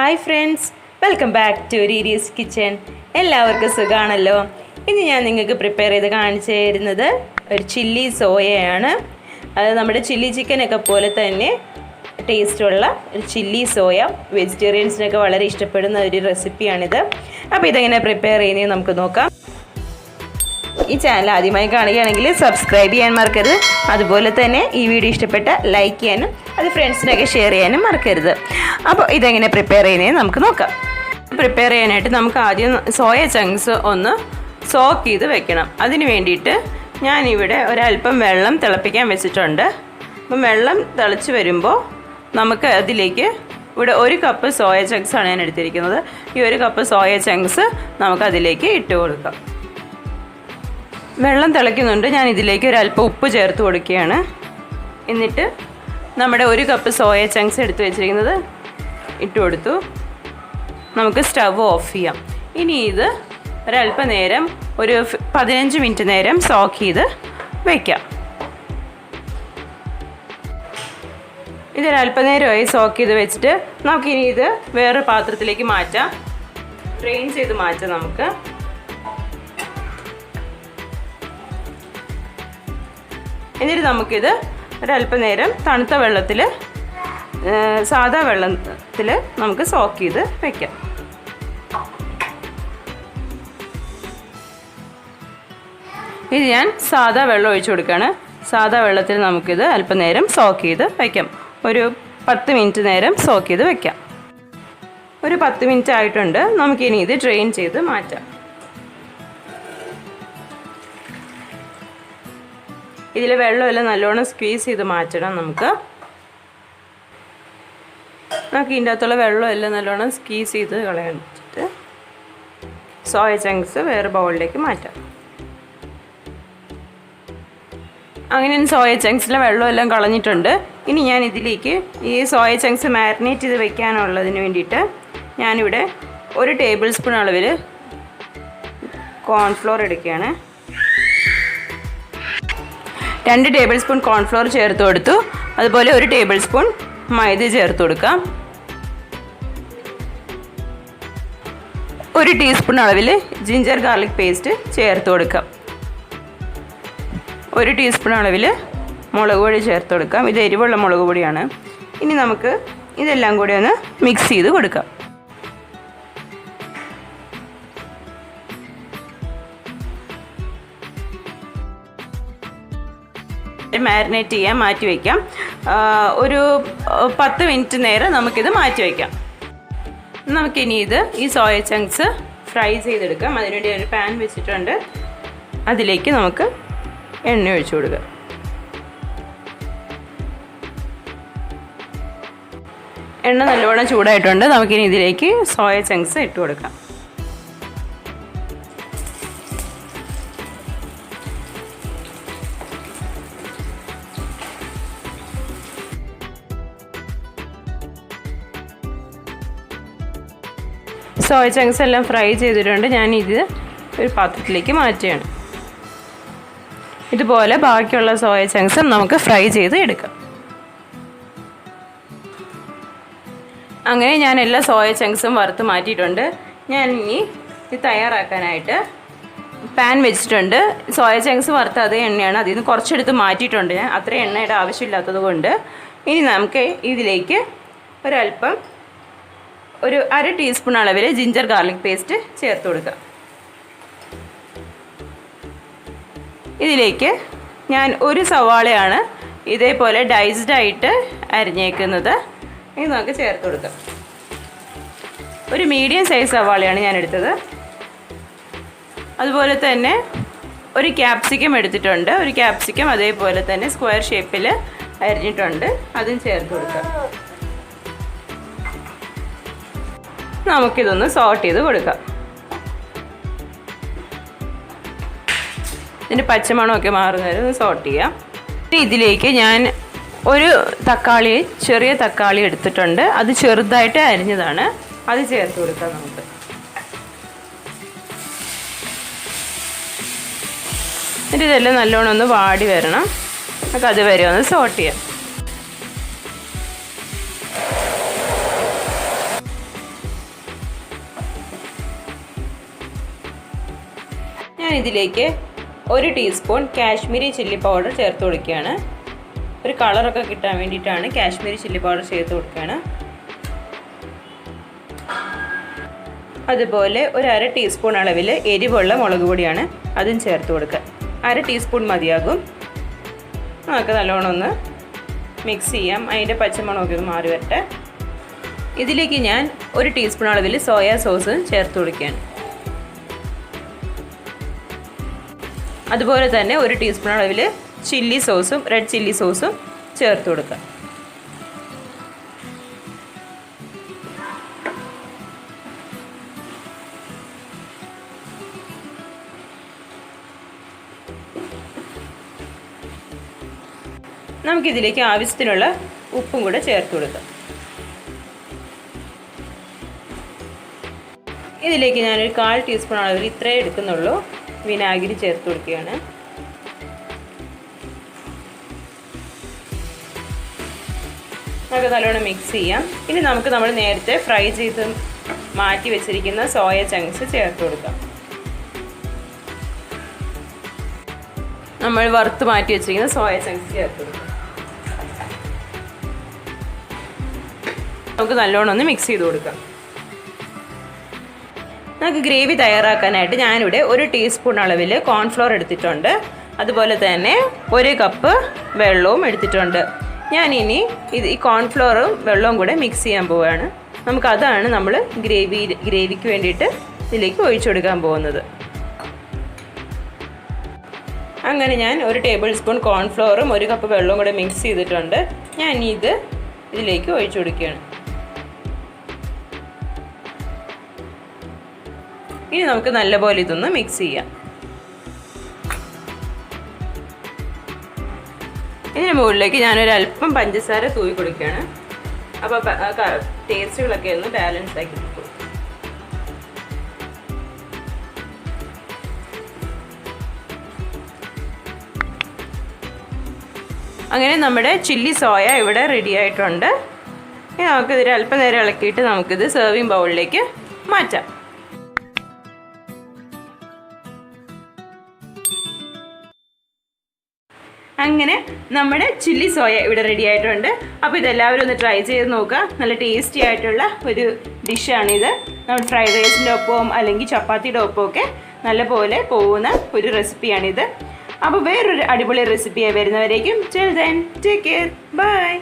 Hi friends, welcome back to RirisKitchen. എല്ലാവർക്കും സുഖാണല്ലോ. ഇന്ന് ഞാൻ നിങ്ങൾക്ക് പ്രിപ്പയർ ചെയ്ത് കാണിച്ചു തരുന്നത് ഒരു ചില്ലി സോയയാണ്. അത് നമ്മുടെ ചില്ലി ചിക്കൻ ഒക്കെ പോലെ തന്നെ ടേസ്റ്റുള്ള ഒരു ചില്ലി സോയ. വെജിറ്റേറിയൻസിനൊക്കെ വളരെ ഇഷ്ടപ്പെടുന്ന ഒരു റെസിപ്പിയാണിത്. അപ്പോൾ ഇതെങ്ങനെ പ്രിപ്പയർ ചെയ്യുന്നത് നമുക്ക് നോക്കാം. ഈ ചാനൽ ആദ്യമായി കാണുകയാണെങ്കിൽ സബ്സ്ക്രൈബ് ചെയ്യാൻ മറക്കരുത്. അതുപോലെ തന്നെ ഈ വീഡിയോ ഇഷ്ടപ്പെട്ട ലൈക്ക് ചെയ്യാനും അത് ഫ്രണ്ട്സിനൊക്കെ ഷെയർ ചെയ്യാനും മറക്കരുത്. അപ്പോൾ ഇതെങ്ങനെ പ്രിപ്പയർ ചെയ്യുന്നത് നമുക്ക് നോക്കാം. പ്രിപ്പയർ ചെയ്യാനായിട്ട് നമുക്ക് ആദ്യം സോയ ചങ്ക്സ് ഒന്ന് സോക്ക് ചെയ്ത് വെക്കണം. അതിന് വേണ്ടിയിട്ട് ഞാനിവിടെ ഒരല്പം വെള്ളം തിളപ്പിക്കാൻ വെച്ചിട്ടുണ്ട്. അപ്പം വെള്ളം തിളച്ച് വരുമ്പോൾ നമുക്ക് അതിലേക്ക് ഇവിടെ 1 കപ്പ് സോയ ചങ്ക്സാണ് ഞാൻ എടുത്തിരിക്കുന്നത്. ഈ 1 കപ്പ് സോയ ചങ്ക്സ് നമുക്കതിലേക്ക് ഇട്ട് കൊടുക്കാം. വെള്ളം തിളയ്ക്കുന്നുണ്ട്. ഞാൻ ഇതിലേക്ക് ഒരല്പം ഉപ്പ് ചേർത്ത് കൊടുക്കുകയാണ്. എന്നിട്ട് നമ്മുടെ 1 കപ്പ് സോയ ചങ്ക്സ് എടുത്ത് വെച്ചിരിക്കുന്നത് ഇട്ട് കൊടുത്തു. നമുക്ക് സ്റ്റവ് ഓഫ് ചെയ്യാം. ഇനി ഇത് ഒരല്പം നേരം ഒരു 15 മിനിറ്റ് നേരം സോക്ക് ചെയ്ത് വയ്ക്കാം. ഇതൊരല്പം നേരമായി സോക്ക് ചെയ്ത് വെച്ചിട്ട് നമുക്കിനി ഇത് വേറെ പാത്രത്തിലേക്ക് മാറ്റാം. ഡ്രെയിൻ ചെയ്ത് മാറ്റാം നമുക്ക്. എന്നിട്ട് നമുക്കിത് ഒരല്പം നേരം തണുത്ത വെള്ളത്തിൽ സാധാ വെള്ളത്തിൽ നമുക്ക് സോക്ക് ചെയ്ത് വയ്ക്കാം. ഇത് ഞാൻ സാധാ വെള്ളം ഒഴിച്ചു കൊടുക്കുകയാണ്. സാധാ വെള്ളത്തിൽ നമുക്കിത് അല്പം നേരം സോക്ക് ചെയ്ത് വയ്ക്കാം. ഒരു 10 മിനിറ്റ് നേരം സോക്ക് ചെയ്ത് വയ്ക്കാം. ഒരു 10 മിനിറ്റ് ആയിട്ടുണ്ട്. നമുക്കിനി ഇത് ഡ്രെയിൻ ചെയ്ത് മാറ്റാം. ഇതിൽ വെള്ളമെല്ലാം നല്ലോണം സ്ക്വീസ് ചെയ്ത് മാറ്റണം. നമുക്ക് ഇതിൻ്റെ അകത്തുള്ള വെള്ളമെല്ലാം നല്ലോണം സ്ക്വീസ് ചെയ്ത് കളയാനിട്ട് സോയ ചങ്ക്സ് വേറെ ബൗളിലേക്ക് മാറ്റാം. അങ്ങനെ സോയ ചങ്ക്സിലെ വെള്ളമെല്ലാം കളഞ്ഞിട്ടുണ്ട്. ഇനി ഞാൻ ഇതിലേക്ക് ഈ സോയ ചങ്ക്സ് മാരിനേറ്റ് ചെയ്ത് വെക്കാനുള്ളതിന് വേണ്ടിയിട്ട് ഞാനിവിടെ 1 ടേബിൾ സ്പൂൺ അളവിൽ കോൺഫ്ലോർ എടുക്കുകയാണ്. 2 ടേബിൾ സ്പൂൺ കോൺഫ്ലോർ ചേർത്ത് കൊടുത്തു. അതുപോലെ 1 ടേബിൾ സ്പൂൺ മൈദ ചേർത്ത് കൊടുക്കാം. 1 ടീസ്പൂൺ അളവിൽ ജിഞ്ചർ ഗാർലിക് പേസ്റ്റ് ചേർത്ത് കൊടുക്കാം. 1 ടീസ്പൂൺ അളവിൽ മുളക് പൊടി ചേർത്ത് കൊടുക്കാം. ഇത് എരിവുള്ള മുളക് പൊടിയാണ്. ഇനി നമുക്ക് ഇതെല്ലാം കൂടി ഒന്ന് മിക്സ് ചെയ്ത് കൊടുക്കാം. മാരിനേറ്റ് ചെയ്യാൻ മാറ്റി വയ്ക്കാം. ഒരു 10 മിനിറ്റ് നേരം നമുക്കിത് മാറ്റി വയ്ക്കാം. നമുക്കിനി ഈ സോയ ചങ്ക്സ് ഫ്രൈ ചെയ്തെടുക്കാം. അതിനുവേണ്ടി ഒരു പാൻ വെച്ചിട്ടുണ്ട്. അതിലേക്ക് നമുക്ക് എണ്ണ ഒഴിച്ചു കൊടുക്കാം. എണ്ണ നല്ലവണ്ണം ചൂടായിട്ടുണ്ട്. നമുക്കിനി ഇതിലേക്ക് സോയ ചങ്ക്സ് ഇട്ട് കൊടുക്കാം. സോയ ചങ്ക്സ് എല്ലാം ഫ്രൈ ചെയ്തിട്ടുണ്ട്. ഞാനിത് ഒരു പാത്രത്തിലേക്ക് മാറ്റുകയാണ്. ഇതുപോലെ ബാക്കിയുള്ള സോയ ചങ്ക്സ് നമുക്ക് ഫ്രൈ ചെയ്ത് എടുക്കാം. അങ്ങനെ ഞാൻ എല്ലാ സോയ ചങ്ക്സും വറുത്ത് മാറ്റിയിട്ടുണ്ട്. ഞാൻ ഇനി ഇത് തയ്യാറാക്കാനായിട്ട് പാൻ വെച്ചിട്ടുണ്ട്. സോയ ചങ്ക്സ് വറുത്ത അതേ എണ്ണയാണ്. അതിൽ നിന്ന് കുറച്ചെടുത്ത് മാറ്റിയിട്ടുണ്ട്. ഞാൻ അത്ര എണ്ണയുടെ ആവശ്യമില്ലാത്തത് കൊണ്ട് ഇനി നമുക്ക് ഇതിലേക്ക് ഒരല്പം ഒരു 1/2 ടീസ്പൂൺ അളവിൽ ജിഞ്ചർ ഗാർലിക് പേസ്റ്റ് ചേർത്ത് കൊടുക്കുക. ഇതിലേക്ക് ഞാൻ 1 സവാളയാണ് ഇതേപോലെ ഡൈസ്ഡ് ആയിട്ട് അരിഞ്ഞേക്കുന്നത്. ഇത് നമുക്ക് ചേർത്ത് കൊടുക്കാം. ഒരു മീഡിയം സൈസ് സവാളയാണ് ഞാൻ എടുത്തത്. അതുപോലെ തന്നെ 1 ക്യാപ്സിക്കം എടുത്തിട്ടുണ്ട്. 1 ക്യാപ്സിക്കം അതേപോലെ തന്നെ സ്ക്വയർ ഷേപ്പിൽ അരിഞ്ഞിട്ടുണ്ട്. അതും ചേർത്ത് കൊടുക്കാം. നമുക്കിതൊന്ന് സോട്ട് ചെയ്ത് കൊടുക്കാം. ഇതിൻ്റെ പച്ചമണമൊക്കെ മാറുന്നവരെ ഒന്ന് സോട്ട് ചെയ്യാം. ഇതിലേക്ക് ഞാൻ 1 തക്കാളി, ചെറിയ തക്കാളി എടുത്തിട്ടുണ്ട്. അത് ചെറുതായിട്ട് അരിഞ്ഞതാണ്. അത് ചേർത്ത് കൊടുക്കാം നമുക്ക്. എന്നിട്ട് ഇതെല്ലാം നല്ലോണം ഒന്ന് വാടി വരണം. നമുക്ക് അതുവരെ ഒന്ന് സോട്ട് ചെയ്യാം. ഞാൻ ഇതിലേക്ക് 1 ടീസ്പൂൺ കാശ്മീരി ചില്ലി പൗഡർ ചേർത്ത് കൊടുക്കുകയാണ്. ഒരു കളറൊക്കെ കിട്ടാൻ വേണ്ടിയിട്ടാണ് കാശ്മീരി ചില്ലി പൗഡർ ചേർത്ത് കൊടുക്കുകയാണ്. അതുപോലെ ഒരു 1/2 ടീസ്പൂൺ അളവിൽ എരിവുള്ള മുളക് പൊടിയാണ്, അതും ചേർത്ത് കൊടുക്കുക. 1/2 ടീസ്പൂൺ മതിയാകും. നമുക്ക് നല്ലോണം ഒന്ന് മിക്സ് ചെയ്യാം. അതിൻ്റെ പച്ചമണമൊക്കെ ഒന്ന് മാറി വരട്ടെ. ഇതിലേക്ക് ഞാൻ 1 ടീസ്പൂൺ അളവിൽ സോയ സോസ് ചേർത്ത് കൊടുക്കുകയാണ്. അതുപോലെ തന്നെ 1 ടീസ്പൂൺ അളവിൽ ചില്ലി സോസും റെഡ് ചില്ലി സോസും ചേർത്ത് കൊടുക്കുക. നമുക്കിതിലേക്ക് ആവശ്യത്തിനുള്ള ഉപ്പും കൂടെ ചേർത്ത് കൊടുക്കാം. ഇതിലേക്ക് ഞാനൊരു 1/4 ടീസ്പൂൺ അളവിൽ ഇത്രേ എടുക്കുന്നുള്ളൂ വിനാഗിരി ചേർത്ത് കൊടുക്കുകയാണ്. നമുക്ക് നല്ലോണം മിക്സ് ചെയ്യാം. ഇനി നമുക്ക് നമ്മൾ നേരത്തെ ഫ്രൈ ചെയ്ത് മാറ്റി വെച്ചിരിക്കുന്ന സോയ ചങ്ക്സ് ചേർത്ത് കൊടുക്കാം. നമ്മൾ വറുത്ത് മാറ്റി വെച്ചിരിക്കുന്ന സോയ ചങ്ക്സ് ചേർത്ത് കൊടുക്കാം. നമുക്ക് നല്ലോണം ഒന്ന് മിക്സ് ചെയ്ത് കൊടുക്കാം. നമുക്ക് ഗ്രേവി തയ്യാറാക്കാനായിട്ട് ഞാനിവിടെ 1 ടീസ്പൂൺ അളവിൽ കോൺഫ്ലോർ എടുത്തിട്ടുണ്ട്. അതുപോലെ തന്നെ 1 കപ്പ് വെള്ളവും എടുത്തിട്ടുണ്ട്. ഞാനിനി ഈ കോൺഫ്ലോറും വെള്ളവും കൂടെ മിക്സ് ചെയ്യാൻ പോവുകയാണ്. നമുക്കതാണ് നമ്മൾ ഗ്രേവിക്ക് വേണ്ടിയിട്ട് ഇതിലേക്ക് ഒഴിച്ചു കൊടുക്കാൻ പോകുന്നത്. അങ്ങനെ ഞാൻ 1 ടേബിൾ സ്പൂൺ കോൺഫ്ലോറും 1 കപ്പ് വെള്ളവും കൂടെ മിക്സ് ചെയ്തിട്ടുണ്ട്. ഞാൻ ഇതിലേക്ക് ഒഴിച്ചു കൊടുക്കുകയാണ്. ഇനി നമുക്ക് നല്ലപോലെ ഇതൊന്ന് മിക്സ് ചെയ്യാം. ഇതിന് മുകളിലേക്ക് ഞാനൊരു അല്പം പഞ്ചസാര തൂവി കൊടുക്കുകയാണ്. അപ്പോൾ ടേസ്റ്റുകളൊക്കെ ഒന്ന് ബാലൻസ് ആക്കി കൊടുക്കും. അങ്ങനെ നമ്മുടെ ചില്ലി സോയ ഇവിടെ റെഡി ആയിട്ടുണ്ട്. ഇനി നമുക്കിതിൽ അല്പം നേരം ഇളക്കിയിട്ട് നമുക്കിത് സെർവിങ് ബൗളിലേക്ക് മാറ്റാം. അങ്ങനെ നമ്മുടെ ചില്ലി സോയ ഇവിടെ റെഡി ആയിട്ടുണ്ട്. അപ്പോൾ ഇതെല്ലാവരും ഒന്ന് ട്രൈ ചെയ്ത് നോക്കുക. നല്ല ടേസ്റ്റി ആയിട്ടുള്ള ഒരു ഡിഷാണിത്. നമ്മൾ ഫ്രൈഡ് റൈസിൻ്റെ ഒപ്പവും അല്ലെങ്കിൽ ചപ്പാത്തിയുടെ ഒപ്പമൊക്കെ നല്ലപോലെ പോകുന്ന ഒരു റെസിപ്പിയാണിത്. അപ്പോൾ വേറൊരു അടിപൊളി റെസിപ്പിയായി വരുന്നവരേക്കും till then take care, by.